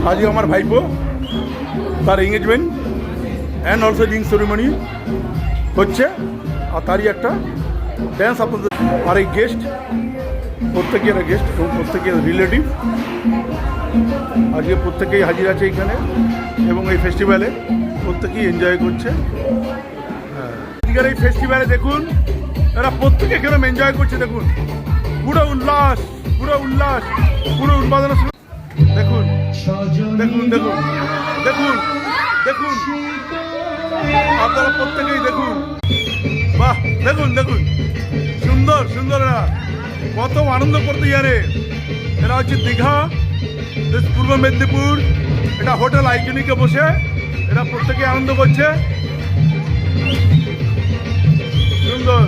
আজকে আমার ভাইপো তার engagement and also ring ceremony হচ্ছে, আর তারই একটা ড্যান্স আপনাদের। আর এই গেস্ট প্রত্যেকের গেস্ট এবং প্রত্যেকের রিলেটিভ আজকে প্রত্যেকেই হাজির আছে এখানে এবং এই ফেস্টিভ্যালে প্রত্যেকেই এনজয় করছে। আজকের এই ফেস্টিভ্যালে দেখুন এরা প্রত্যেকে এখানে এনজয় করছে। দেখুন পুরো উল্লাস, পুরো উল্লাস, পুরো উন্মাদনা। দেখুন দেখুন দেখুন দেখুন দেখুন আপনারা প্রত্যেকেই দেখুন, বাহ দেখুন দেখুন সুন্দর সুন্দর, এরা কত আনন্দ করতে জানে। এরা হচ্ছে দীঘা, পূর্ব মেদিনীপুর, এটা হোটেল আইকনিকে বসে এরা প্রত্যেকে আনন্দ করছে। সুন্দর।